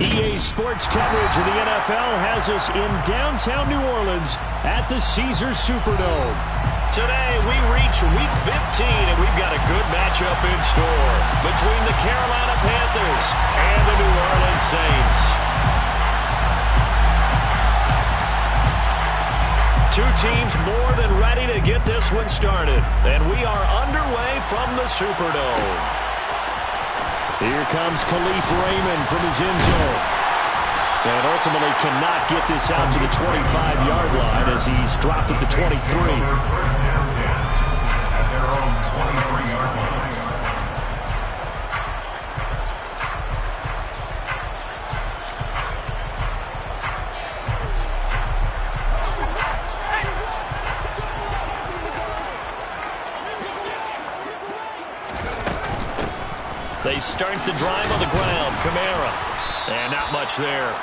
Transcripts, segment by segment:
EA Sports coverage of the NFL has us in downtown New Orleans at the Caesars Superdome. Today, we reach Week 15, and we've got a good matchup in store between the Carolina Panthers and the New Orleans Saints. Two teams more than ready to get this one started, and we are underway from the Superdome. Here comes Khalif Raymond from his end zone. And ultimately cannot get this out to the 25-yard line as he's dropped at the 23. They start the drive on the ground. Kamara. And not much there.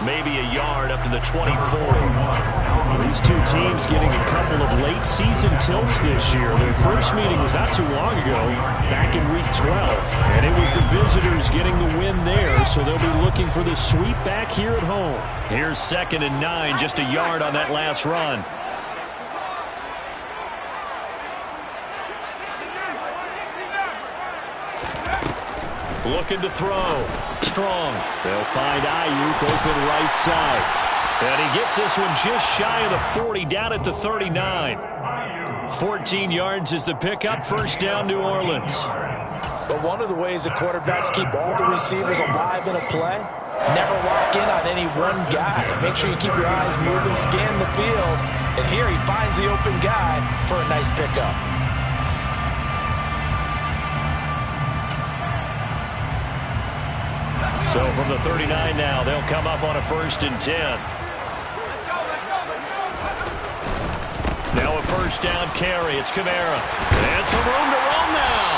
Maybe a yard up to the 24. These two teams getting a couple of late season tilts this year. Their first meeting was not too long ago, back in Week 12. And it was the visitors getting the win there, so they'll be looking for the sweep back here at home. Here's 2nd and 9, just a yard on that last run. Looking to throw. Strong. They'll find Ayuk open right side. And he gets this one just shy of the 40, down at the 39. 14 yards is the pickup. First down, New Orleans. But one of the ways the quarterbacks keep all the receivers alive in a play, never lock in on any one guy. Make sure you keep your eyes moving, scan the field. And here he finds the open guy for a nice pickup. So from the 39 now, they'll come up on a 1st and 10. Now a first down carry. It's Kamara. And some room to run now.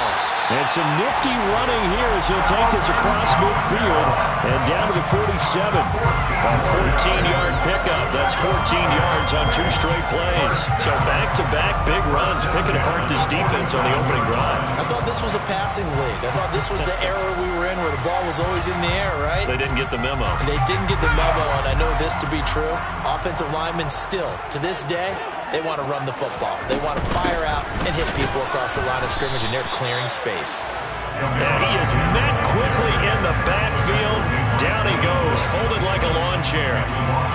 And some nifty running here as he'll take this across midfield and down to the 47. A 14-yard pickup. That's 14 yards on 2 straight plays. So back-to-back big runs, picking apart this defense on the opening drive. I thought this was a passing league. I thought this was the era we were in where the ball was always in the air, right? They didn't get the memo. And they didn't get the memo, and I know this to be true. Offensive linemen still, to this day, they want to run the football. They want to fire out and hit people across the line of scrimmage, and they're clearing space. And he is met quickly in the backfield. Down he goes, folded like a lawn chair.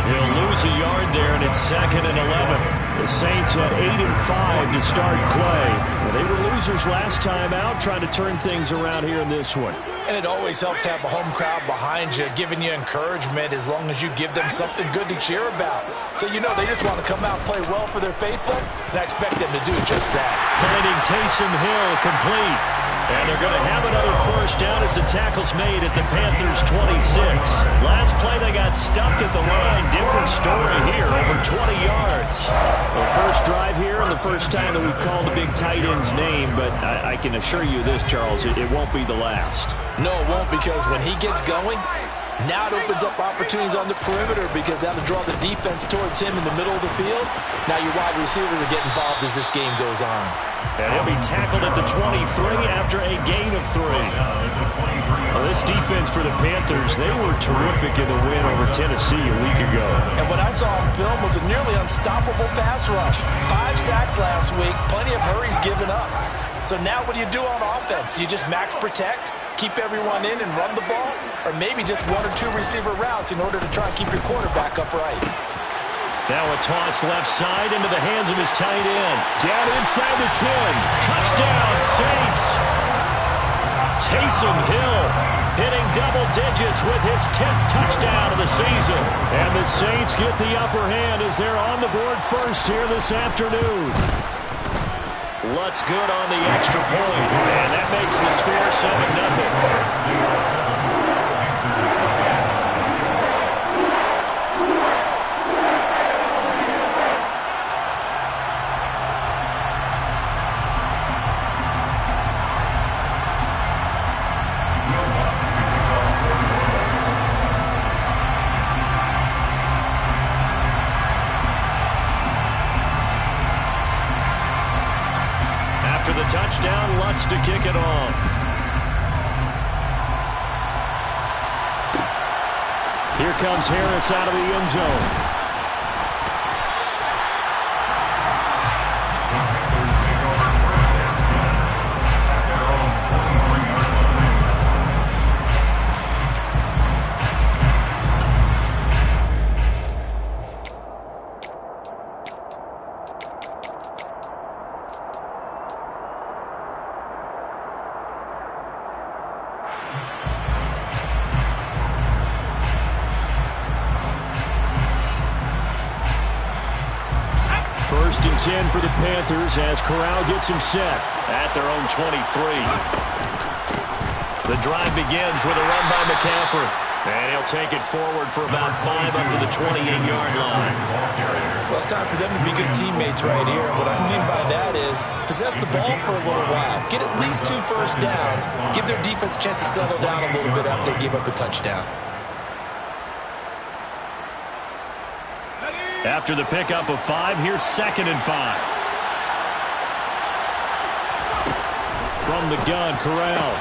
He'll lose a yard there, and it's 2nd and 11. The Saints had 8 and 5 to start play. Well, they were losers last time out, trying to turn things around here in this one. And it always helps to have a home crowd behind you, giving you encouragement as long as you give them something good to cheer about. So you know they just want to come out and play well for their faithful, and I expect them to do just that. Finding Taysom Hill complete. And they're going to have another first down as the tackle's made at the Panthers' 26. Last play they got stuffed at the line. Different story here, over 20 yards. The first drive here and the first time that we've called the big tight end's name, but I can assure you this, Charles, it won't be the last. No, it won't, because when he gets going, now it opens up opportunities on the perimeter because that'll draw the defense towards him in the middle of the field. Now your wide receivers will get involved as this game goes on. And he'll be tackled at the 23 after a gain of 3. Well, this defense for the Panthers, they were terrific in the win over Tennessee a week ago. And what I saw on film was a nearly unstoppable pass rush. 5 sacks last week, plenty of hurries given up. So now what do you do on offense? You just max protect, keep everyone in and run the ball, or maybe just 1 or 2 receiver routes in order to try and keep your quarterback upright. Now a toss left side into the hands of his tight end. Down inside the 10. Touchdown, Saints. Taysom Hill hitting double digits with his 10th touchdown of the season. And the Saints get the upper hand as they're on the board first here this afternoon. Lutz good on the extra point, and that makes the score 7-0. After the touchdown, Lutz to kick it off. Here comes Harris out of the end zone. First and 10 for the Panthers as Corral gets him set at their own 23. The drive begins with a run by McCaffrey. And he'll take it forward for about 5 up to the 28-yard line. Well, it's time for them to be good teammates right here. What I mean by that is possess the ball for a little while. Get at least 2 first downs. Give their defense a chance to settle down a little bit after they give up a touchdown. After the pickup of 5, here's 2nd and 5. From the gun, Corral.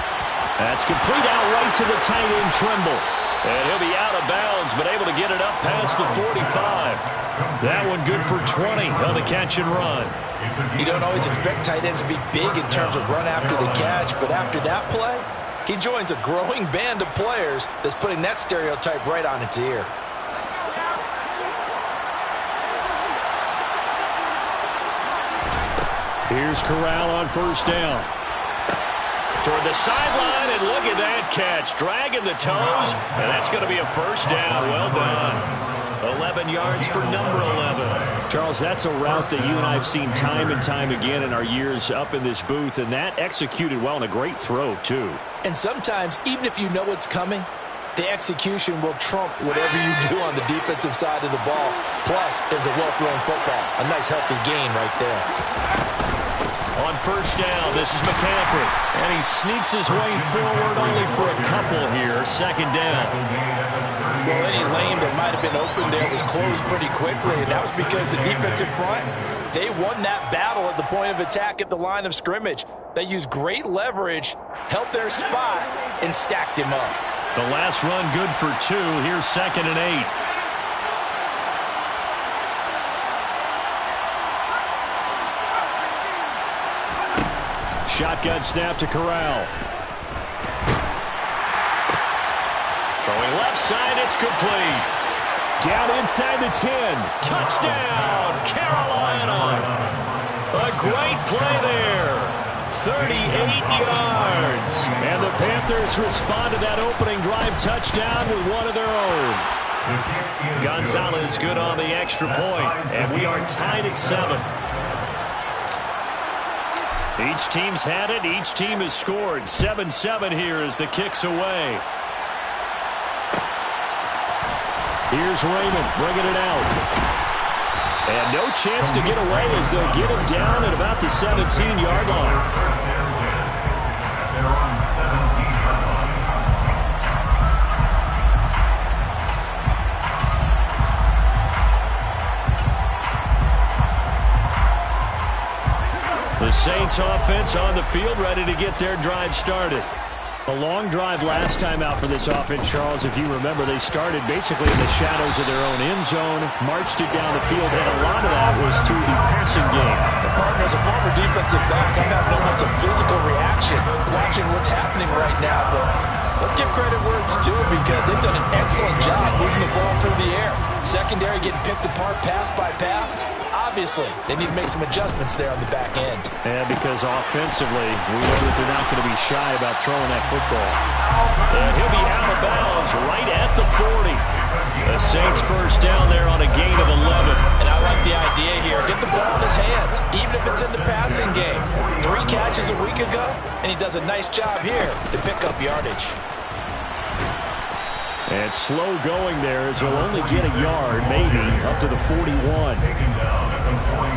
That's complete out right to the tight end, Trimble. And he'll be out of bounds, but able to get it up past the 45. That one good for 20 on the catch and run. You don't always expect tight ends to be big in terms of run after the catch, but after that play, he joins a growing band of players that's putting that stereotype right on its ear. Here's Corral on first down. Toward the sideline, and look at that catch. Dragging the toes, and that's going to be a first down. Well done. 11 yards for number 11. Charles, that's a route that you and I have seen time and time again in our years up in this booth, and that executed well and a great throw, too. And sometimes, even if you know it's coming, the execution will trump whatever you do on the defensive side of the ball. Plus, it's a well-thrown football. A nice, healthy gain right there. On first down, this is McCaffrey. And he sneaks his way forward only for a couple here. 2nd down. Well, any lane that might have been open there was closed pretty quickly, and that was because the defensive front, they won that battle at the point of attack at the line of scrimmage. They used great leverage, held their spot, and stacked him up. The last run good for 2. Here's 2nd and 8. Shotgun snap to Corral. Throwing left side, it's complete. Down inside the 10. Touchdown, Carolina. A great play there. 38 yards. And the Panthers respond to that opening drive touchdown with one of their own. Gonzalez good on the extra point, and we are tied at 7. Each team's had it. Each team has scored. 7-7 here as the kick's away. Here's Raymond bringing it out. And no chance to get away as they'll get him down at about the 17-yard line. They're on 17-yard line. The Saints offense on the field, ready to get their drive started. A long drive last time out for this offense, Charles. If you remember, they started basically in the shadows of their own end zone, marched it down the field, and a lot of that was through the passing game. The partner, as a former defensive back, I'm having almost a physical reaction watching what's happening right now. But let's give credit where it's due because they've done an excellent job moving the ball through the air. Secondary getting picked apart pass by pass. Obviously, they need to make some adjustments there on the back end. And because offensively, we know that they're not going to be shy about throwing that football. And he'll be out of bounds right at the 40. The Saints first down there on a gain of 11. And I like the idea here. Get the ball in his hands, even if it's in the passing game. 3 catches a week ago, and he does a nice job here to pick up yardage. And slow going there as he'll only get a yard, maybe, up to the 41.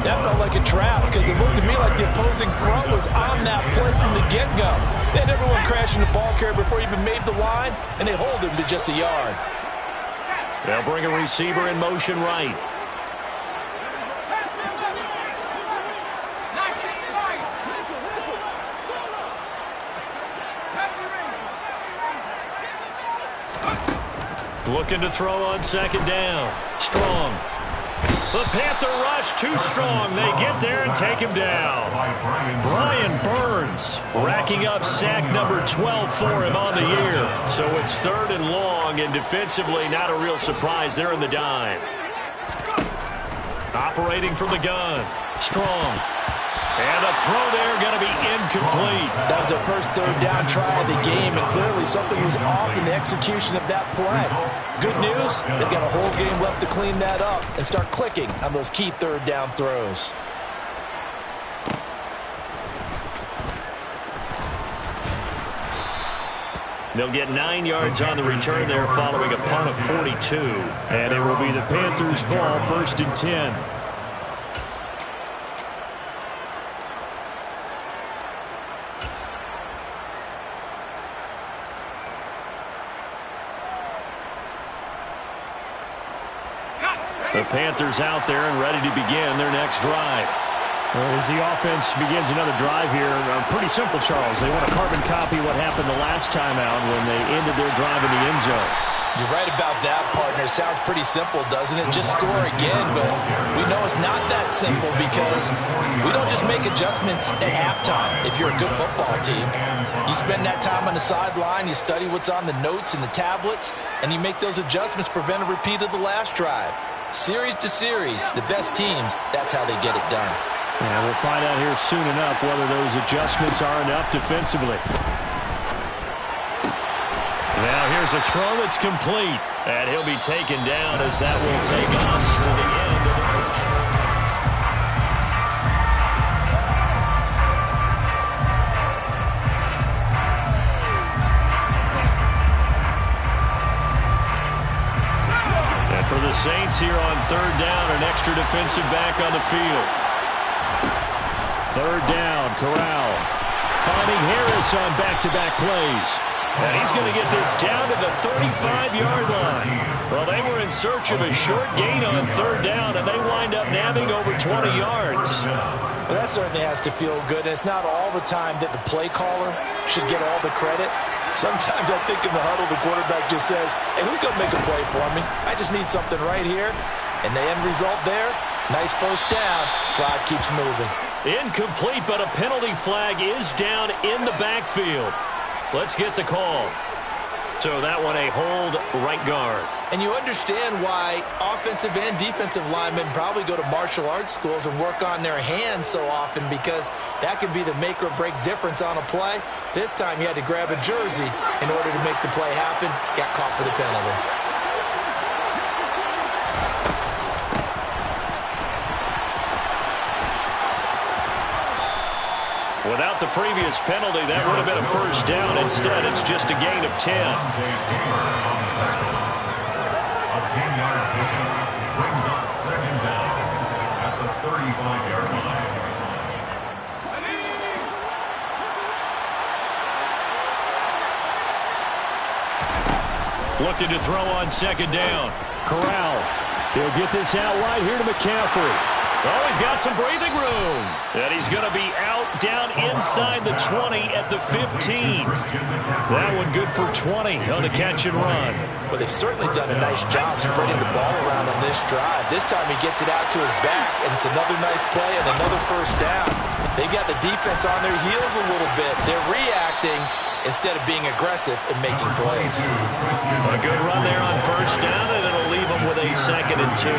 That felt like a trap because it looked to me like the opposing front was on that play from the get-go. They had everyone crashing the ball carrier before he even made the line, and they hold him to just a yard. They'll bring a receiver in motion right. Looking to throw on second down. Strong. The Panther rush too strong. They get there and take him down. Brian Burns racking up sack number 12 for him on the year. So it's 3rd and long, and defensively not a real surprise there in the dime. Operating from the gun. Strong. And the throw there going to be incomplete. That was their first 3rd down try of the game, and clearly something was off in the execution of that play. Good news, they've got a whole game left to clean that up and start clicking on those key 3rd down throws. They'll get 9 yards on the return there following a punt of 42. And it will be the Panthers' ball, 1st and 10. The Panthers out there and ready to begin their next drive. As the offense begins another drive here, pretty simple, Charles. They want to carbon copy what happened the last time out when they ended their drive in the end zone. You're right about that, partner. Sounds pretty simple, doesn't it? Just score again, but we know it's not that simple because we don't just make adjustments at halftime if you're a good football team. You spend that time on the sideline, you study what's on the notes and the tablets, and you make those adjustments, prevent a repeat of the last drive. Series to series, the best teams, that's how they get it done. Yeah, we'll find out here soon enough whether those adjustments are enough defensively. Now here's a throw that's complete, and he'll be taken down as that will take us to the end of the first. And for the Saints here on 3rd down, an extra defensive back on the field. 3rd down, Corral. Finding Harris on back-to-back plays. And he's going to get this down to the 35-yard line. Well, they were in search of a short gain on 3rd down, and they wind up nabbing over 20 yards. Well, that certainly has to feel good. And it's not all the time that the play caller should get all the credit. Sometimes I think in the huddle, the quarterback just says, hey, who's going to make a play for me? I just need something right here. And the end result there, nice 1st down. Drive keeps moving. Incomplete, but a penalty flag is down in the backfield. Let's get the call. So that one a hold right guard. And you understand why offensive and defensive linemen probably go to martial arts schools and work on their hands so often, because that can be the make or break difference on a play. This time he had to grab a jersey in order to make the play happen. Got caught for the penalty. Without the previous penalty, that would have been a 1st down. Instead, it's just a gain of 10. A 10-yard pickup brings up 2nd down at the 35-yard line. Looking to throw on 2nd down. Corral. He'll get this out wide here to McCaffrey. Oh, he's got some breathing room. And he's going to be out down inside the 20 at the 15. That one good for 20 on the catch and run. Well, they've certainly done a nice job spreading the ball around on this drive. This time he gets it out to his back, and it's another nice play and another 1st down. They've got the defense on their heels a little bit. They're reacting instead of being aggressive and making plays. A good run there on 1st down, and it'll leave them with a 2nd and 2.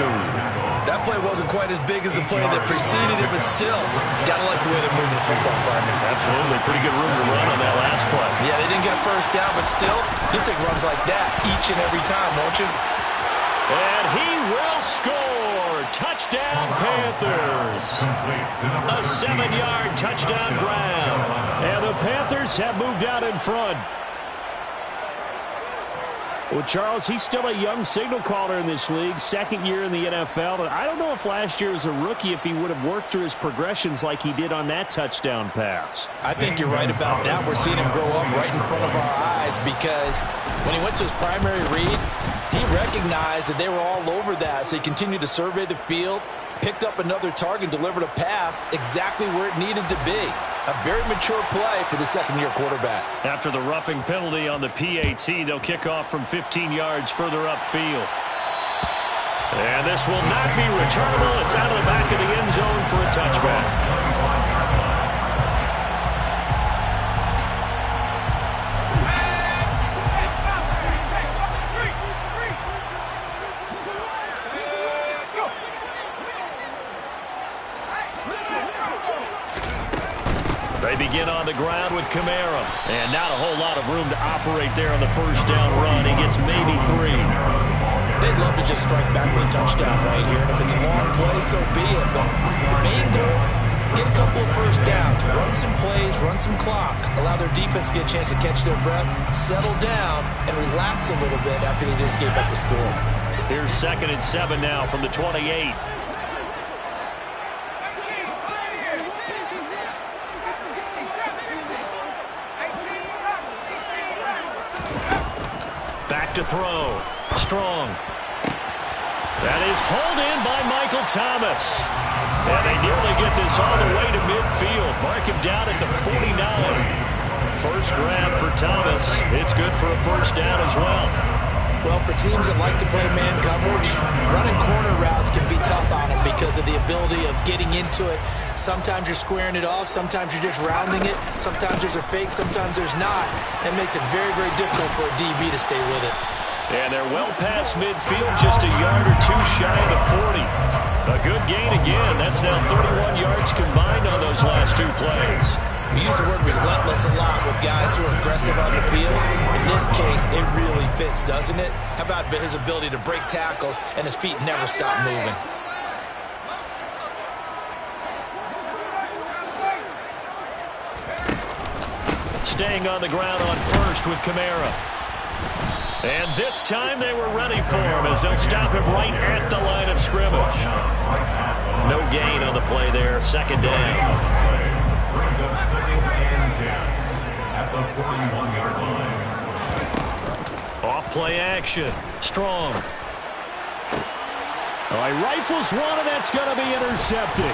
That play wasn't quite as big as the play that preceded it, but still, got to like the way they're moving the football, partner. Absolutely. Pretty good room to run on that last play. Yeah, they didn't get a 1st down, but still, you'll take runs like that each and every time, won't you? And he will score. Touchdown, Panthers. A 7-yard touchdown grab. And the Panthers have moved out in front. Well, Charles, he's still a young signal caller in this league, 2nd year in the NFL. I don't know if last year as a rookie if he would have worked through his progressions like he did on that touchdown pass. I think you're right about that. We're seeing him grow up right in front of our eyes, because when he went to his primary read, he recognized that they were all over that, so he continued to survey the field, picked up another target, delivered a pass exactly where it needed to be. A very mature play for the second-year quarterback. After the roughing penalty on the PAT, they'll kick off from 15 yards further upfield. And this will not be returnable. It's out of the back of the end zone for a touchback. They begin on the ground with Kamara. And not a whole lot of room to operate there on the first down run. He gets maybe 3. They'd love to just strike back with a touchdown right here. And if it's a long play, so be it. But the main goal, get a couple of first downs, run some plays, run some clock, allow their defense to get a chance to catch their breath, settle down, and relax a little bit after they just gave up the score. Here's 2nd and 7 now from the 28. Back to throw. Strong. That is hauled in by Michael Thomas. And they nearly get this all the way to midfield. Mark him down at the 49. First grab for Thomas. It's good for a first down as well. Well, for teams that like to play man coverage, running corner routes can be tough on them because of the ability of getting into it. Sometimes you're squaring it off. Sometimes you're just rounding it. Sometimes there's a fake. Sometimes there's not. That makes it very, very difficult for a DB to stay with it. And they're well past midfield, just a yard or two shy of the 40. A good gain again. That's now 31 yards combined on those last 2 plays. We use the word relentless a lot with guys who are aggressive on the field. In this case, it really fits, doesn't it? How about his ability to break tackles and his feet never stop moving? Staying on the ground on first with Kamara. And this time they were ready for him as they'll stop him right at the line of scrimmage. No gain on the play there. 2nd down. Brings up 2nd and 10 at the 41-yard line. Off play action. Strong. All right, rifles one, and that's going to be intercepted.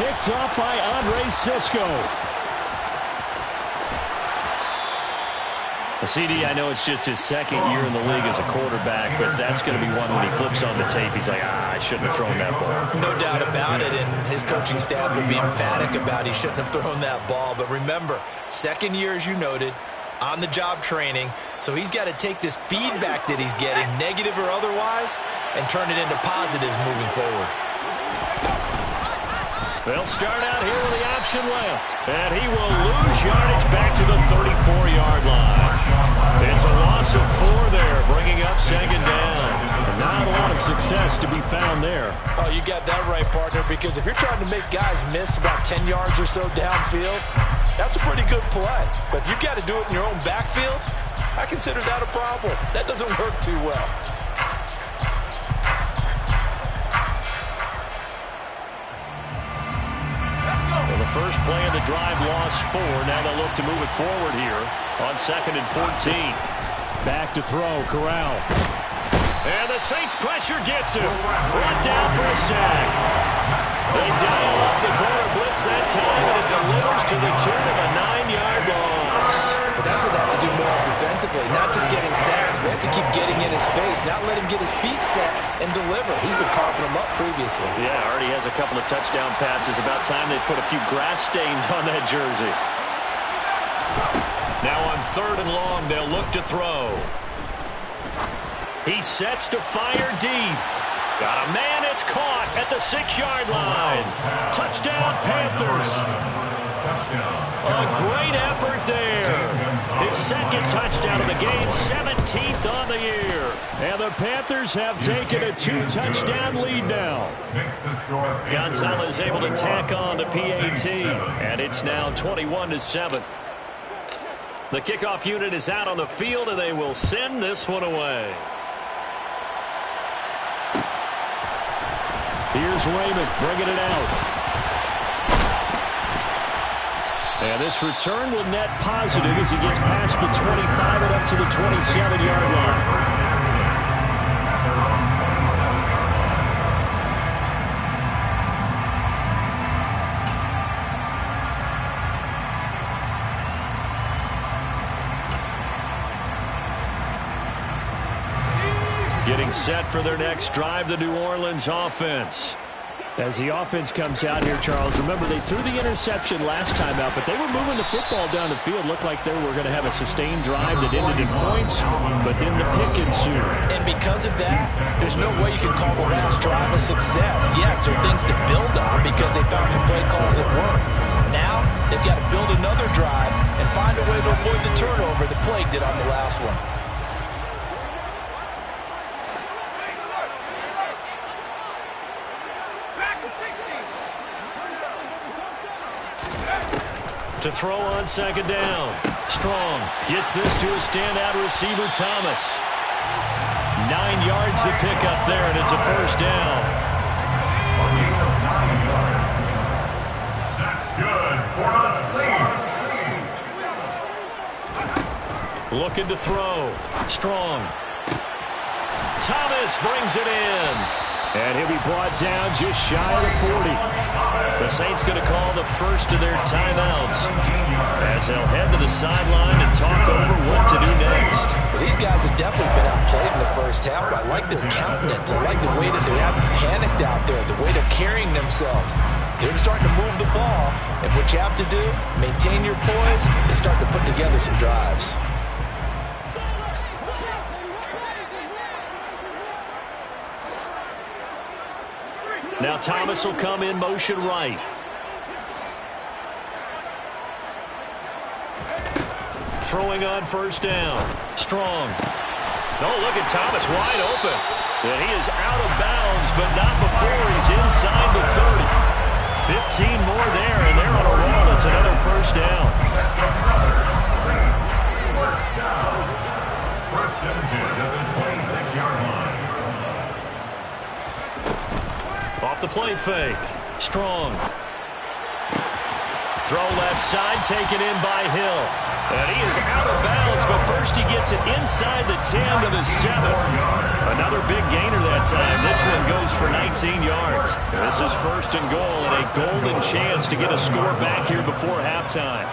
Picked up by Andre Cisco. CD, I know it's just his 2nd year in the league as a quarterback, but that's going to be one when he flips on the tape. He's like, I shouldn't have thrown that ball. No doubt about it, and his coaching staff will be emphatic about he shouldn't have thrown that ball. But remember, 2nd year, as you noted, on-the-job training, so he's got to take this feedback that he's getting, negative or otherwise, and turn it into positives moving forward. They'll start out here with the option left. And he will lose yardage back to the 34-yard line. It's a loss of 4 there, bringing up 2nd down. Not a lot of success to be found there. Oh, you got that right, partner, because if you're trying to make guys miss about 10 yards or so downfield, that's a pretty good play. But if you've got to do it in your own backfield, I consider that a problem. That doesn't work too well. First play of the drive lost 4. Now they'll look to move it forward here on 2nd and 14. Back to throw, Corral. And the Saints pressure gets him. Brought down for a sack. They dial up the corner blitz that time, and it delivers to the tune of a 9-yard loss. But that's what they have to do more defensively, not just getting sacks. We have to keep getting in his face, not let him get his feet set and deliver. He's been carving them up previously. Yeah, already has a couple of touchdown passes. About time they put a few grass stains on that jersey. Now on 3rd and long, they'll look to throw. He sets to fire deep. Got a man, it's caught at the 6-yard line. Touchdown, Panthers. A great effort there. His 2nd touchdown of the game, 17th on the year. And the Panthers have taken a 2-touchdown lead now. Gonzalez able to tack on the PAT, and it's now 21-7. The kickoff unit is out on the field, and they will send this one away. Here's Raymond bringing it out. And this return will net positive as he gets past the 25 and up to the 27-yard line. Getting set for their next drive, the New Orleans offense. As the offense comes out here, Charles, remember they threw the interception last time out, but they were moving the football down the field. Looked like they were going to have a sustained drive that ended in points, but then the pick ensued. And because of that, there's no way you can call the last drive a success. Yes, there are things to build on because they found some play calls that work. Now, they've got to build another drive and find a way to avoid the turnover that plagued it on the last one. To throw on second down. Strong gets this to a standout receiver, Thomas. 9 yards to pick up there, and it's a first down. That's good for the Saints. Looking to throw. Strong. Thomas brings it in. And he'll be brought down just shy of the 40. The Saints going to call the first of their timeouts as they'll head to the sideline and talk over what to do next. Well, these guys have definitely been outplayed in the first half, but I like their countenance. I like the way that they're having panicked out there, the way they're carrying themselves. They're starting to move the ball, and what you have to do, maintain your poise and start to put together some drives. Now Thomas will come in motion right. Throwing on first down. Strong. Oh, look at Thomas wide open. And he is out of bounds, but not before he's inside the 30. 15 more there, and they're on a roll. It's another first down. That's another Saints first down. First and 10 at the 26-yard line. Off the play fake. Strong. Throw left side, taken in by Hill. And he is out of bounds, but first he gets it inside the 10 to the 7. Another big gainer that time. This one goes for 19 yards. This is first and goal and a golden chance to get a score back here before halftime.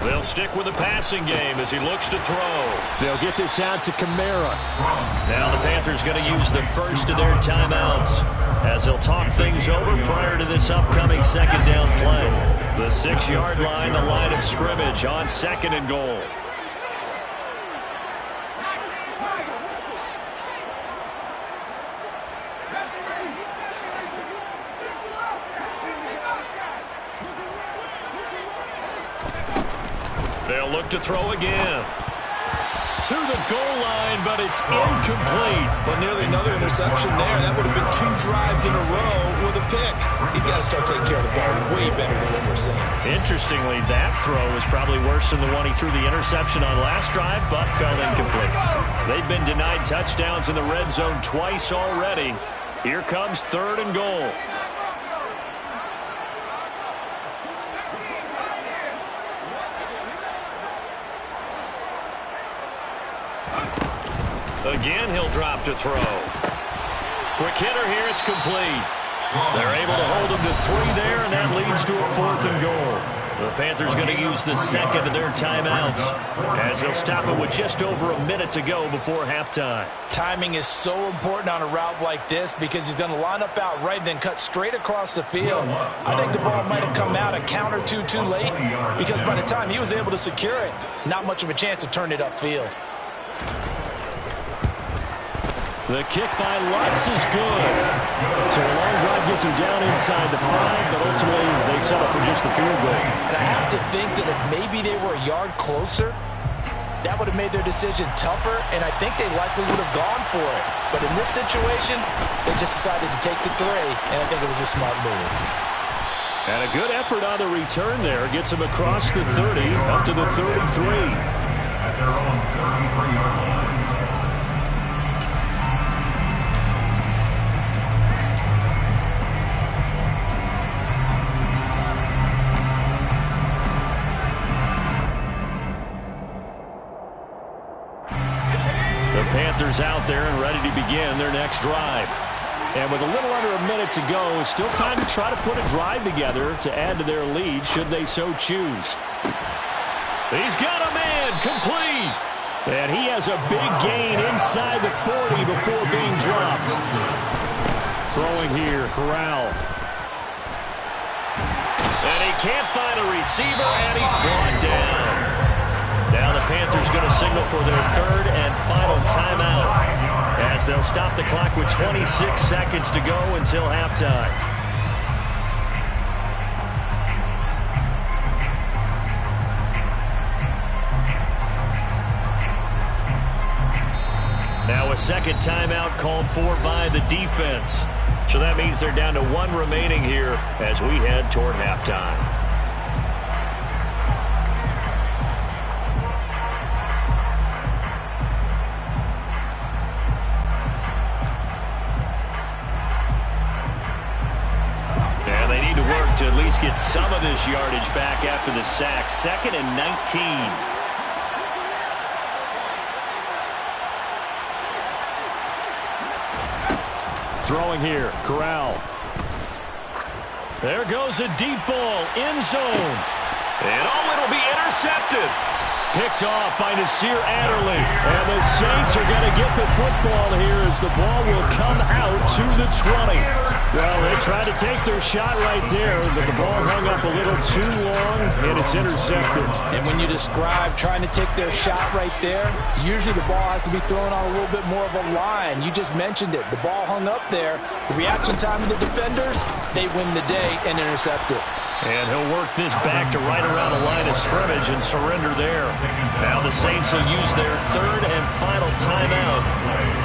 They'll stick with the passing game as he looks to throw. They'll get this out to Kamara. Now the Panthers going to use the first of their timeouts as they'll talk things over prior to this upcoming second down play. The 6-yard line, the line of scrimmage on second and goal. They'll look to throw again. To the goal line, but it's incomplete. But nearly another interception there. That would have been 2 drives in a row with a pick. He's got to start taking care of the ball way better than what we're seeing. Interestingly, that throw is probably worse than the one he threw the interception on last drive, but fell incomplete. They've been denied touchdowns in the red zone twice already. Here comes third and goal. Again, he'll drop to throw. Quick hitter here, it's complete. They're able to hold him to 3 there, and that leads to a 4th and goal. The Panthers going to use the second of their timeouts as they'll stop it with just over a minute to go before halftime. Timing is so important on a route like this because he's going to line up out right and then cut straight across the field. I think the ball might have come out a count or two too late because by the time he was able to secure it, not much of a chance to turn it upfield. The kick by Lutz is good. So a long drive gets him down inside the 5, but ultimately they settle for just the field goal. And I have to think that if maybe they were a yard closer, that would have made their decision tougher, and I think they likely would have gone for it. But in this situation, they just decided to take the 3, and I think it was a smart move. And a good effort on the return there. Gets him across the 30, up to the 33. At their own 33-yard line. The Panthers out there and ready to begin their next drive. And with a little under a minute to go, still time to try to put a drive together to add to their lead should they so choose. He's got a man, complete. And he has a big gain inside the 40 before being dropped. Throwing here, Corral. And he can't find a receiver, and he's brought down. Now the Panthers going to signal for their third and final timeout, as they'll stop the clock with 26 seconds to go until halftime. Now a second timeout called for by the defense. So that means they're down to one remaining here as we head toward halftime. And they need to work to at least get some of this yardage back after the sack. 2nd and 19. Throwing here, Corral. There goes a deep ball, end zone. And it'll be intercepted. Picked off by Nasir Adderley. And the Saints are going to get the football here as the ball will come out to the 20. Well, they tried to take their shot right there, but the ball hung up a little too long, and it's intercepted. And when you describe trying to take their shot right there, usually the ball has to be thrown on a little bit more of a line. You just mentioned it. The ball hung up there. The reaction time of the defenders, they win the day and intercept it. And he'll work this back to right around the line of scrimmage and surrender there. Now the Saints will use their third and final timeout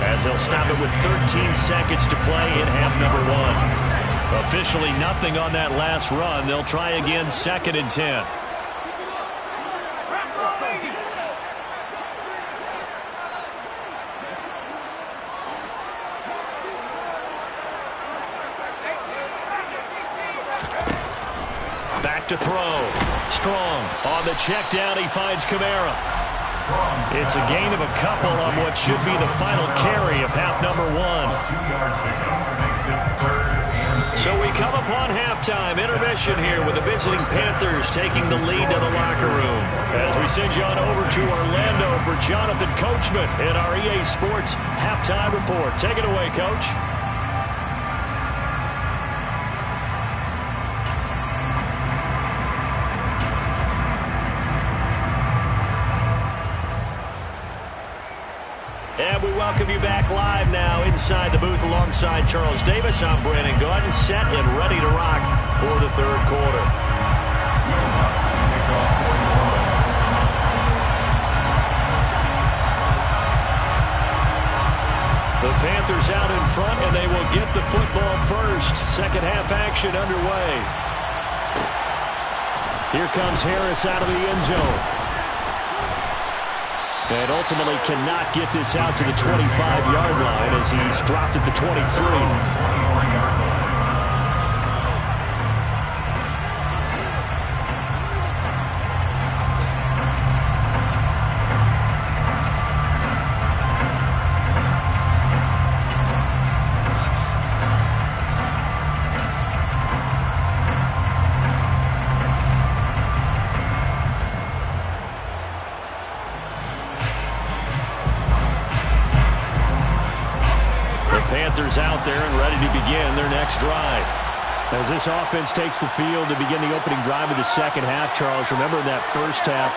as they'll stop it with 13 seconds to play in half number 1. Officially nothing on that last run. They'll try again 2nd and 10. Back to throw. Strong on the check down. He finds Kamara. It's a gain of a couple on what should be the final carry of half number 1. So we come upon halftime. Intermission here with the visiting Panthers taking the lead to the locker room. As we send you on over to Orlando for Jonathan Coachman in our EA Sports halftime report. Take it away, Coach. And we welcome you back live now inside the booth alongside Charles Davis. I'm Brandon Gordon, set and ready to rock for the third quarter. The Panthers out in front, and they will get the football first. Second half action underway. Here comes Harris out of the end zone. And ultimately cannot get this out to the 25-yard line as he's dropped at the 23. Panthers out there and ready to begin their next drive. As this offense takes the field to begin the opening drive of the second half, Charles, remember that first half,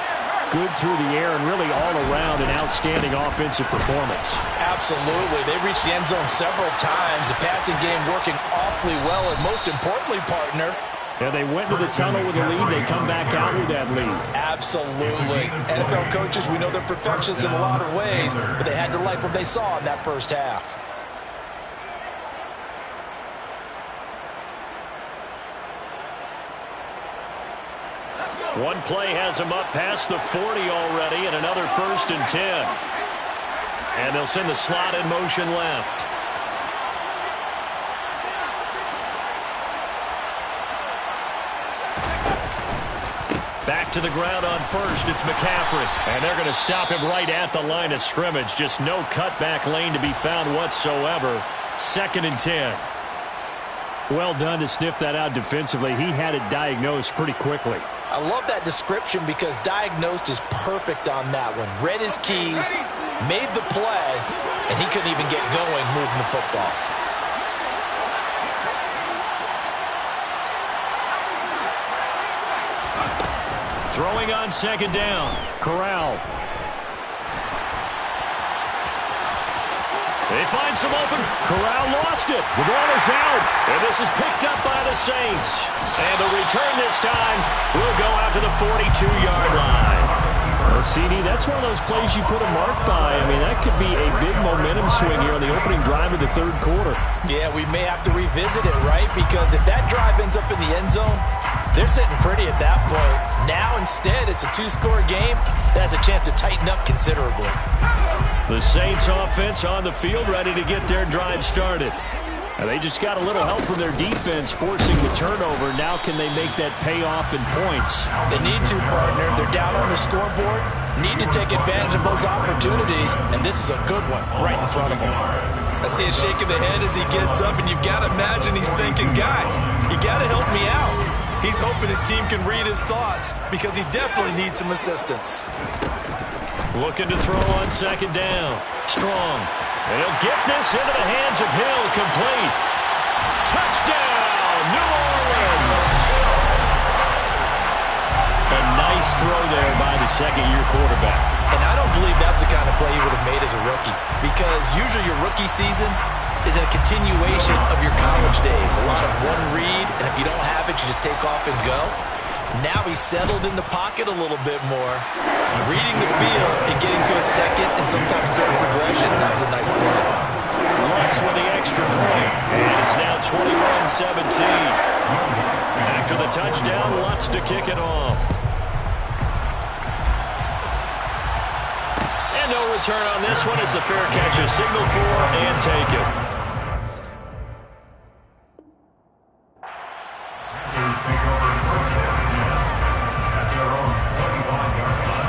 good through the air and really all around an outstanding offensive performance. Absolutely. They reached the end zone several times. The passing game working awfully well, and most importantly, partner, yeah, they went to the tunnel with a lead. They come back out with that lead. Absolutely. NFL coaches, we know they're perfectionists in a lot of ways, but they had to like what they saw in that first half. One play has him up past the 40 already, and another 1st and 10. And they'll send the slot in motion left. Back to the ground on first. It's McCaffrey. And they're going to stop him right at the line of scrimmage. Just no cutback lane to be found whatsoever. 2nd and 10. Well done to sniff that out defensively. He had it diagnosed pretty quickly. I love that description because diagnosed is perfect on that one. Read his keys, made the play, and he couldn't even get going moving the football. Throwing on 2nd down. Corral. They find some open. Corral lost it. The ball is out. And this is picked up by the Saints. And the return this time will go out to the 42-yard line. CD, that's one of those plays you put a mark by. I mean, that could be a big momentum swing here on the opening drive of the 3rd quarter. Yeah, we may have to revisit it, right? Because if that drive ends up in the end zone, they're sitting pretty at that point. Now, instead, it's a 2-score game that has a chance to tighten up considerably. The Saints offense on the field ready to get their drive started. And they just got a little help from their defense forcing the turnover. Now can they make that pay off in points? They need to, partner. They're down on the scoreboard. Need to take advantage of those opportunities, and this is a good one right in front of them. I see a shake of the head as he gets up, and you've got to imagine he's thinking, guys, you got to help me out. He's hoping his team can read his thoughts because he definitely needs some assistance. Looking to throw on 2nd down. Strong. And he'll get this into the hands of Hill. Complete. Touchdown, New Orleans. A nice throw there by the 2nd-year quarterback. And I don't believe that's the kind of play he would have made as a rookie. Because usually your rookie season is a continuation of your college days. A lot of one read, and if you don't have it, you just take off and go. Now he's settled in the pocket a little bit more, reading the field and getting to a 2nd and sometimes 3rd progression. That was a nice play. Lutz with the extra point, and it's now 21-17. After the touchdown, Lutz to kick it off. And no return on this one as the fair catch is signaled for and taken. Take over 1st down at their own 25-yard line.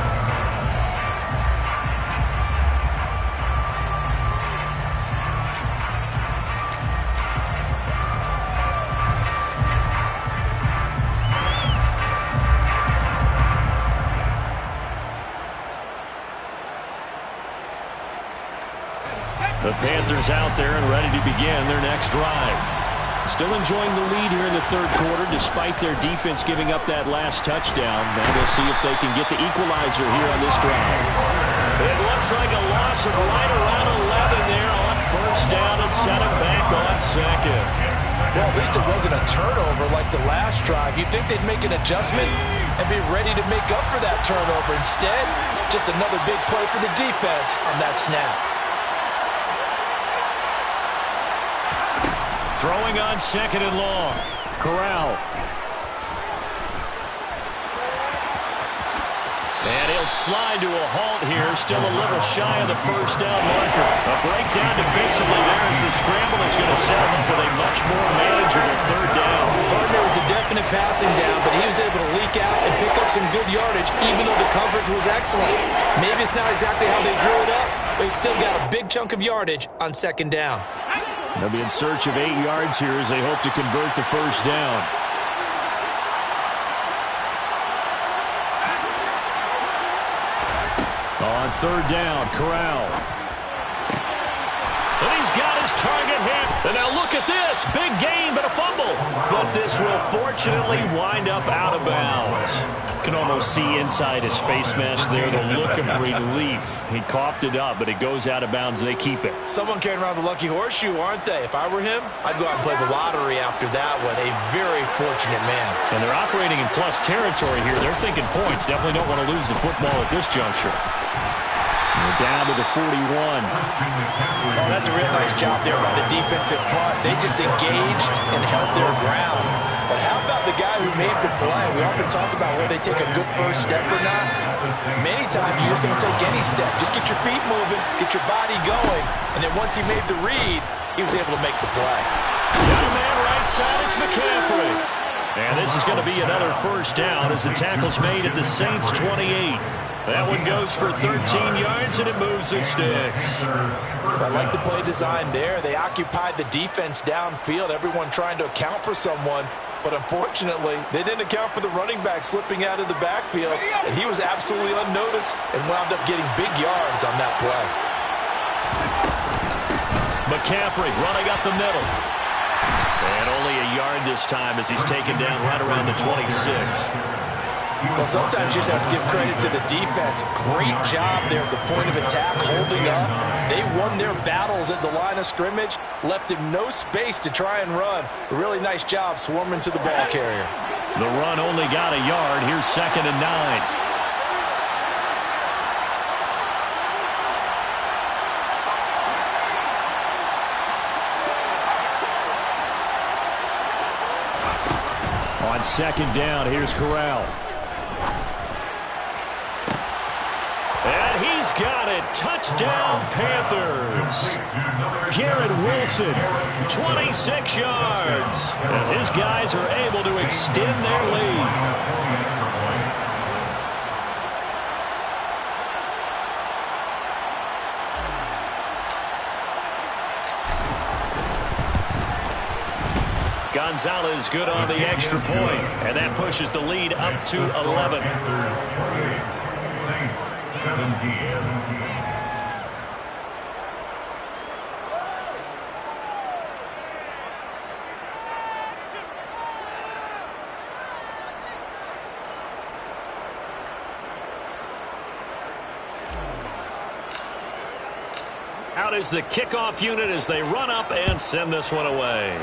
The Panthers out there and ready to begin their next drive. Still enjoying the lead here in the 3rd quarter despite their defense giving up that last touchdown. Now we'll see if they can get the equalizer here on this drive. It looks like a loss of right around 11 there on 1st down to set it back on 2nd. Well, at least it wasn't a turnover like the last drive. You'd think they'd make an adjustment and be ready to make up for that turnover. Instead, just another big play for the defense on that snap. Throwing on 2nd and long. Corral. And he'll slide to a halt here. Still a little shy of the 1st down marker. A breakdown defensively there as the scramble is going to set him up with a much more manageable 3rd down. Partner was a definite passing down, but he was able to leak out and pick up some good yardage, even though the coverage was excellent. Maybe it's not exactly how they drew it up, but he still got a big chunk of yardage on 2nd down. They'll be in search of 8 yards here as they hope to convert the 1st down. On 3rd down, Corral. And he's got his target hit. And now look at this. Big gain, but a fumble. But this will fortunately wind up out of bounds. Can almost see inside his face mask there the look of relief. He coughed it up, but it goes out of bounds. They keep it. Someone carrying around the lucky horseshoe, aren't they? If I were him, I'd go out and play the lottery after that one. A very fortunate man. And they're operating in plus territory here. They're thinking points. Definitely don't want to lose the football at this juncture. And down to the 41. Oh, that's a real nice job there by the defensive front. They just engaged and held their ground. But how about the guy who made the play? We often talk about whether they take a good first step or not. Many times you just don't take any step. Just get your feet moving, get your body going, and then once he made the read, he was able to make the play. Got a man right side, it's McCaffrey. And this is going to be another 1st down as the tackle's made at the Saints 28. That one goes for 13 yards, and it moves the sticks. I like the play design there. They occupied the defense downfield, everyone trying to account for someone. But unfortunately, they didn't account for the running back slipping out of the backfield, and he was absolutely unnoticed and wound up getting big yards on that play. McCaffrey running up the middle. And only a yard this time as he's taken down right around the 26. Well, sometimes you just have to give credit to the defense. Great job there at the point of attack, holding up. They won their battles at the line of scrimmage, left him no space to try and run. A really nice job swarming to the ball carrier. The run only got a yard. Here's 2nd and 9. On 2nd down, here's Corral. And he's got it. Touchdown, Panthers. Garrett Wilson, 26 yards, as his guys are able to extend their lead. Gonzalez good on the extra point, and that pushes the lead up to 11. Saints 17. Out is the kickoff unit as they run up and send this one away.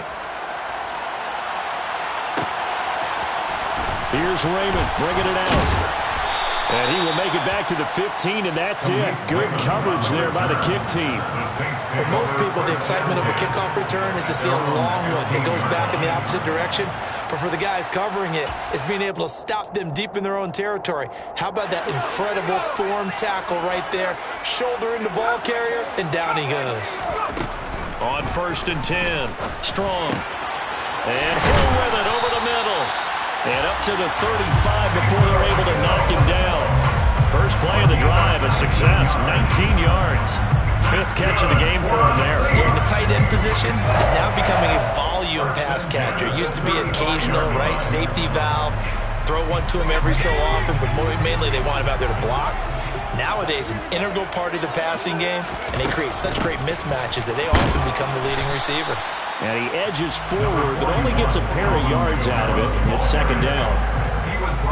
Here's Raymond bringing it out. And he will make it back to the 15, and that's it. Good coverage there by the kick team. For most people, the excitement of a kickoff return is to see a long one. It goes back in the opposite direction. But for the guys covering it, it's being able to stop them deep in their own territory. How about that incredible form tackle right there? Shoulder in the ball carrier, and down he goes. On 1st and 10, Strong. And Hill with it over the middle. And up to the 35 before they're able to knock him down. First play of the drive, a success, 19 yards. 5th catch of the game for him there. Yeah, the tight end position is now becoming a volume pass catcher. Used to be occasional, right, safety valve. Throw one to him every so often, but mainly they want him out there to block. Nowadays, an integral part of the passing game, and they create such great mismatches that they often become the leading receiver. And he edges forward, but only gets a pair of yards out of it. It's 2nd down.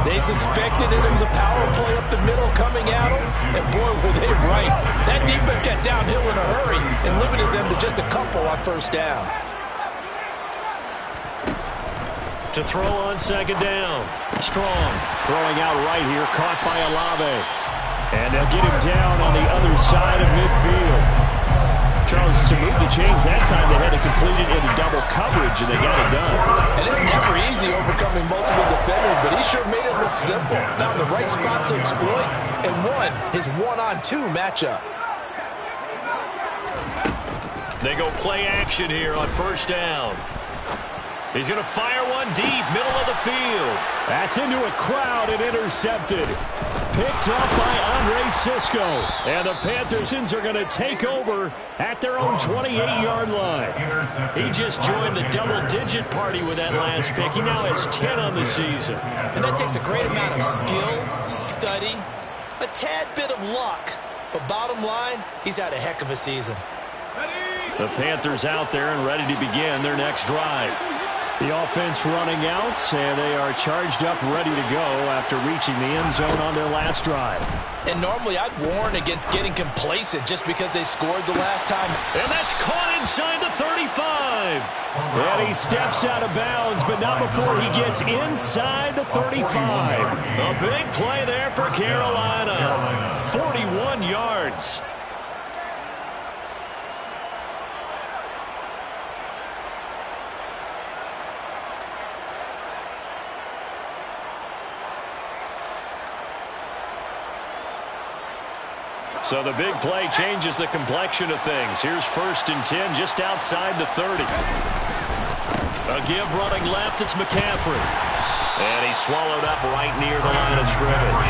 They suspected it was a power play up the middle coming at them, and boy, were they right. That defense got downhill in a hurry and limited them to just a couple on 1st down. To throw on 2nd down. Strong. Throwing out right here, caught by Olave. And they'll get him down on the other side of midfield. Charles, to move the chains that time, they had to complete it in double coverage, and they got it done. And it's never easy overcoming multiple defenders, but he sure made it look simple. Found the right spot to exploit and won his 1-on-2 matchup. They go play action here on 1st down. He's going to fire one deep, middle of the field. That's into a crowd and intercepted. Picked up by Andre Cisco. And the Panthersons are going to take over at their own 28-yard line. He just joined the double-digit party with that last pick. He now has 10 on the season. And that takes a great amount of skill, study, a tad bit of luck. But bottom line, he's had a heck of a season. The Panthers out there and ready to begin their next drive. The offense running out, and they are charged up, ready to go after reaching the end zone on their last drive. And normally I'd warn against getting complacent just because they scored the last time. And that's caught inside the 35. And he steps out of bounds, but not before he gets inside the 35. A big play there for Carolina. 41 yards. So the big play changes the complexion of things. Here's 1st and 10 just outside the 30. A give running left, it's McCaffrey. And he's swallowed up right near the line of scrimmage.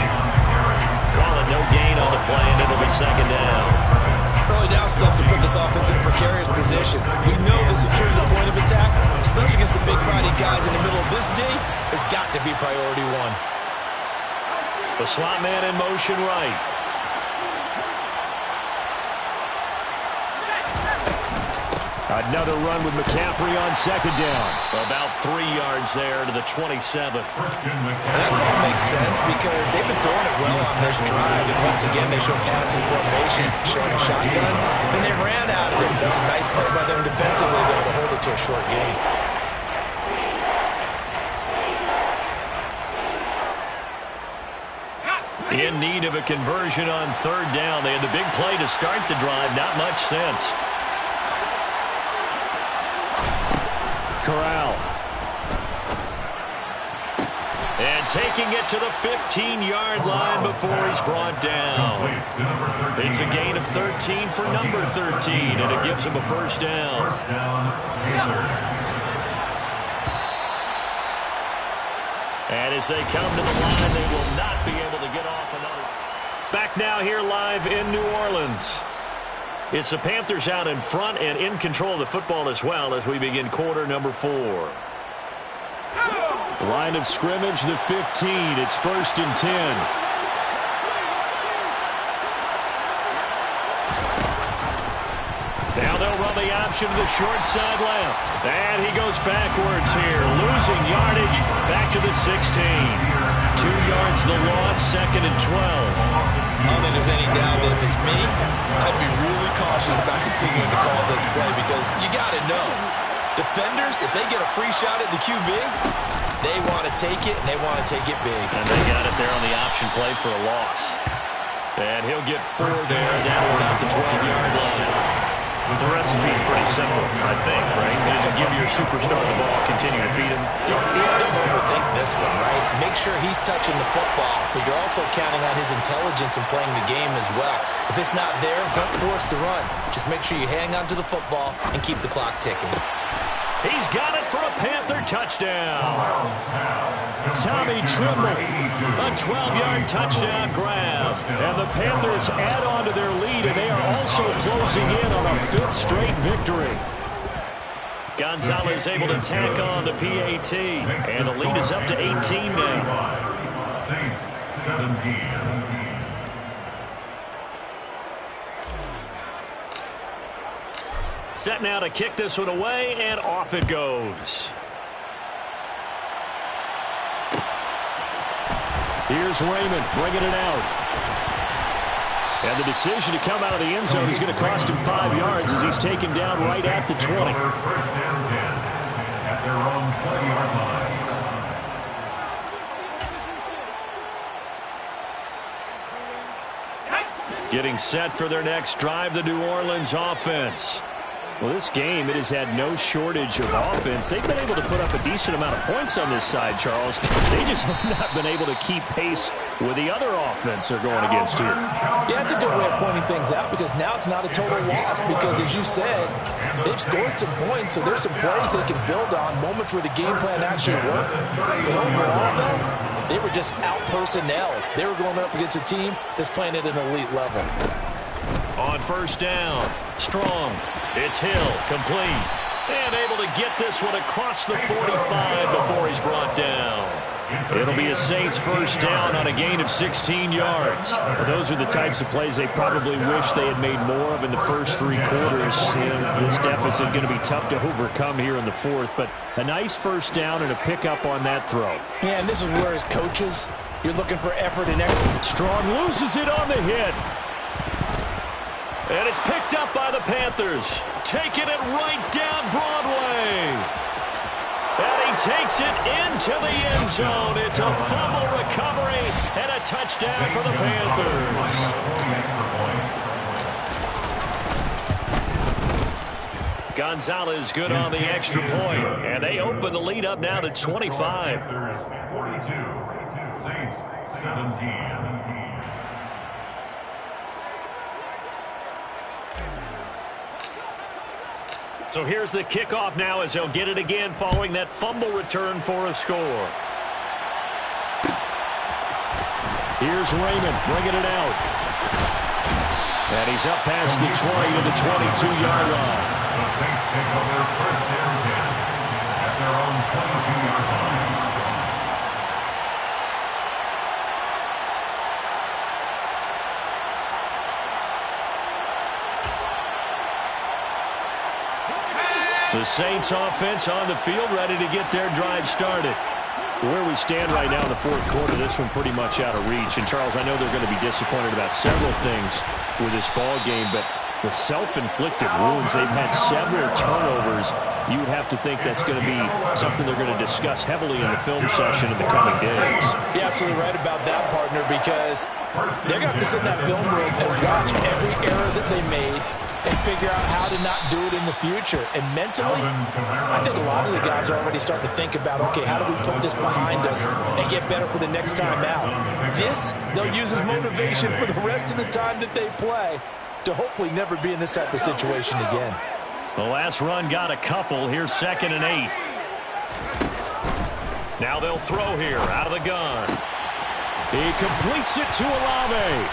calling no gain on the play, and it'll be second down. Early down stuff to put this offense in a precarious position. We know the securing the point of attack, especially against the big-bodied guys in the middle of this D, has got to be priority one. The slot man in motion right. Another run with McCaffrey on second down. About 3 yards there to the 27. That call makes sense because they've been throwing it well on this drive. And once again, they show passing formation, showing a shotgun. Then they ran out of it. That's a nice play by them defensively, though, to hold it to a short gain. In need of a conversion on third down. They had the big play to start the drive. Not much sense. Corral. And taking it to the 15-yard line before he's brought down. It's a gain of 13 for number 13, and it gives him a first down. And as they come to the line, they will not be able to get off another. Back now here live in New Orleans. It's the Panthers out in front and in control of the football as well as we begin quarter number 4. Line of scrimmage, the 15. It's 1st and 10. Now they'll run the option to the short side left. And he goes backwards here, losing yardage back to the 16. 2 yards the loss, 2nd and 12. I don't think there's any doubt that if it's me, I'd be really cautious about continuing to call this play because you got to know, defenders, if they get a free shot at the QB, they want to take it, and they want to take it big. And they got it there on the option play for a loss. And he'll get 4 there down to about the 12-yard line. The recipe's pretty simple, I think, right? Just give your superstar the ball, continue to feed him. Don't overthink this one, right? Make sure he's touching the football, but you're also counting on his intelligence in playing the game as well. If it's not there, don't force the run. Just make sure you hang on to the football and keep the clock ticking. He's got it for a Panther touchdown. Tommy Trimble, a 12-yard touchdown grab. And the Panthers add on to their lead, and they are also closing in on a 5th straight victory. Gonzalez able to tack on the PAT, and the lead is up to 18 now. Saints 17. Set now to kick this one away, and off it goes. Here's Raymond bringing it out. And the decision to come out of the end zone is going to cost him 5 yards as he's taken down right at the 20. 1st and 10 at their own 20-yard line. Getting set for their next drive, the New Orleans offense. Well, this game, it has had no shortage of offense. They've been able to put up a decent amount of points on this side, Charles. They just have not been able to keep pace with the other offense they're going against here. Yeah, it's a good way of pointing things out because now it's not a total loss because, as you said, they've scored some points, so there's some plays they can build on, moments where the game plan actually worked. But overall, though, they were just out-personnel. They were going up against a team that's playing at an elite level. On 1st down, Strong. It's Hill, complete. And able to get this one across the 45 before he's brought down. It'll be a Saints 1st down on a gain of 16 yards. Well, those are the types of plays they probably wish they had made more of in the first 3 quarters. And this deficit going to be tough to overcome here in the 4th. But a nice 1st down and a pickup on that throw. Yeah, and this is where as coaches, you're looking for effort and excellence. Strong loses it on the hit. And it's picked up by the Panthers. Taking it right down Broadway. And he takes it into the end zone. It's a fumble recovery and a touchdown for the Panthers. Gonzalez good on the extra point. And they open the lead up now to 25. Panthers 42, Saints 17. So here's the kickoff now as they'll get it again following that fumble return for a score. Here's Raymond bringing it out. And he's up past the 20 to the 22-yard line. The Saints take over 1st and 10 at their own 22-yard line. The Saints offense on the field, ready to get their drive started. Where we stand right now in the fourth quarter, this one pretty much out of reach. And, Charles, I know they're going to be disappointed about several things with this ball game, but the self-inflicted wounds, they've had several turnovers. You would have to think that's going to be something they're going to discuss heavily in the film session in the coming days. You're absolutely right about that, partner, because they're going to have to sit in that film room and watch every error that they made and figure out how to not do it in the future. And mentally, I think a lot of the guys are already starting to think about, okay, how do we put this behind us and get better for the next time out? This, they'll use as motivation for the rest of the time that they play to hopefully never be in this type of situation again. The last run got a couple. Here's 2nd and 8. Now they'll throw here out of the gun. He completes it to Olave.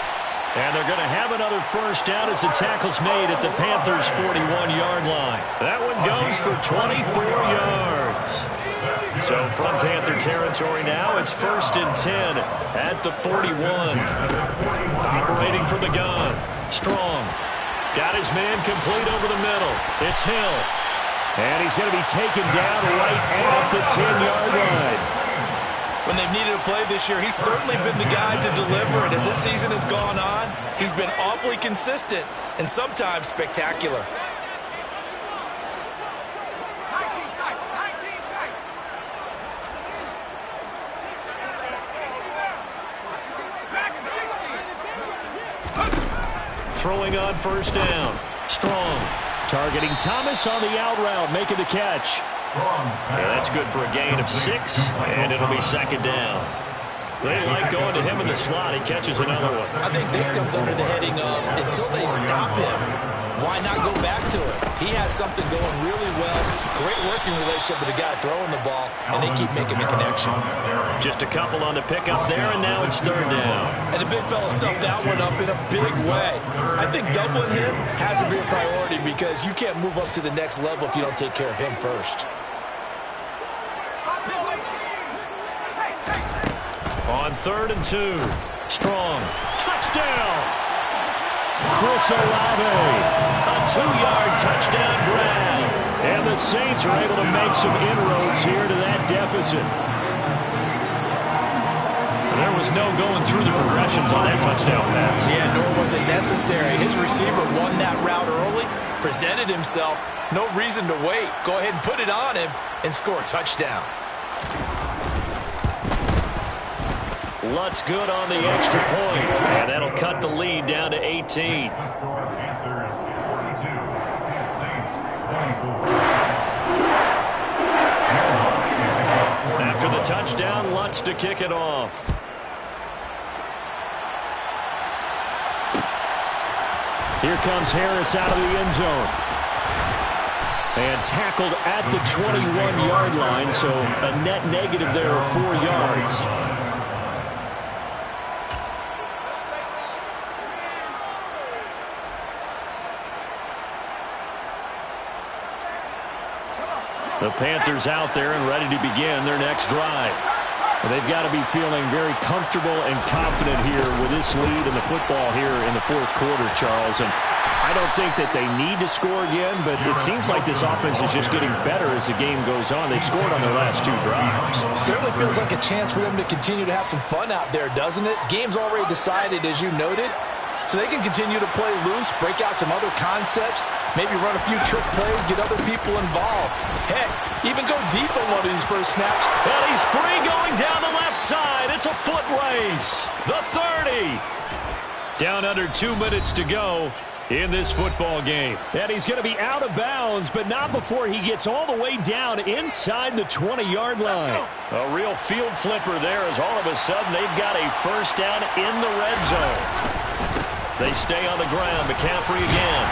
And they're going to have another first down as the tackle's made at the Panthers' 41-yard line. That one goes for 24 yards. So from Panther territory now, it's 1st and 10 at the 41. Operating from the gun. Strong. Got his man complete over the middle. It's Hill. And he's going to be taken down right at the 10-yard line. When they've needed a play this year, he's certainly been the guy to deliver it. As this season has gone on, he's been awfully consistent and sometimes spectacular. Throwing on first down. Strong. Targeting Thomas on the out route, making the catch. Yeah, that's good for a gain of 6, and it'll be 2nd down. They like going to him in the slot. He catches another one. I think this comes under the heading of, until they stop him, why not go back to it? He has something going really well. Great working relationship with the guy throwing the ball, and they keep making the connection. Just a couple on the pickup there, and now it's 3rd down. And the big fella stuffed that one up in a big way. I think doubling him has to be a priority because you can't move up to the next level if you don't take care of him first. On 3rd and 2. Strong. Touchdown! Chris Olave. A 2-yard touchdown grab. And the Saints are able to make some inroads here to that deficit. There was no going through the progressions on that touchdown pass. Yeah, nor was it necessary. His receiver won that route early, presented himself. No reason to wait. Go ahead and put it on him and score a touchdown. Lutz good on the extra point, and that'll cut the lead down to 18. Panthers 42, Saints 24. After the touchdown, Lutz to kick it off. Here comes Harris out of the end zone. And tackled at the 21-yard line, so a net negative there of 4 yards. The Panthers out there and ready to begin their next drive. Well, they've got to be feeling very comfortable and confident here with this lead in the football here in the fourth quarter, Charles. And I don't think that they need to score again, but it seems like this offense is just getting better as the game goes on. They've scored on their last 2 drives. Certainly feels like a chance for them to continue to have some fun out there, doesn't it? Game's already decided, as you noted. So they can continue to play loose, break out some other concepts, maybe run a few trick plays, get other people involved. Heck, even go deep on one of these first snaps. And he's free going down the left side. It's a foot race. The 30. Down under 2 minutes to go in this football game. And he's going to be out of bounds, but not before he gets all the way down inside the 20-yard line. A real field flipper there as all of a sudden they've got a first down in the red zone. They stay on the ground. McCaffrey again.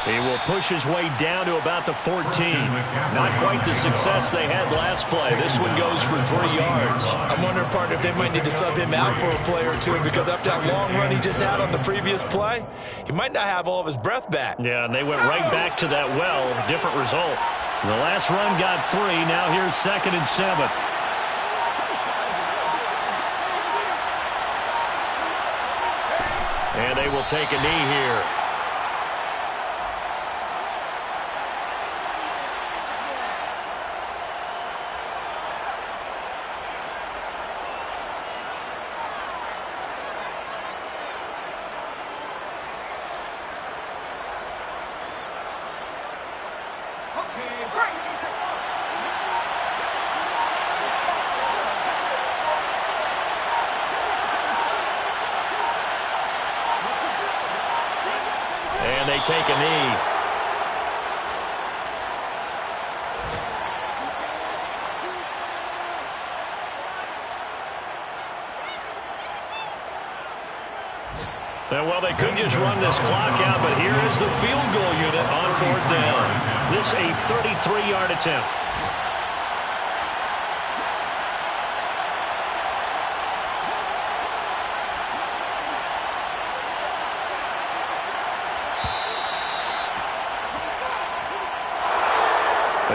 He will push his way down to about the 14. Not quite the success they had last play. This one goes for 3 yards. I'm wondering, partner, if they might need to sub him out for a play or two, because after that long run he just had on the previous play, he might not have all of his breath back. Yeah, and they went right back to that well. Different result. The last run got 3. Now here's 2nd and 7. And they will take a knee here. And they take a knee. And well, they could just run this clock out, but here is the field goal unit on 4th down. This a 33-yard attempt.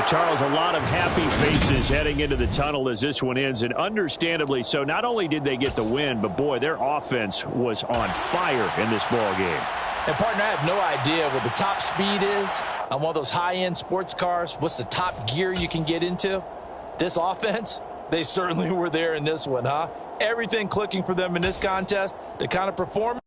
Charles, a lot of happy faces heading into the tunnel as this one ends, and understandably so. Not only did they get the win, but, boy, their offense was on fire in this ball game. And, partner, I have no idea what the top speed is on one of those high-end sports cars. What's the top gear you can get into? This offense, they certainly were there in this one, huh? Everything clicking for them in this contest to kind of perform.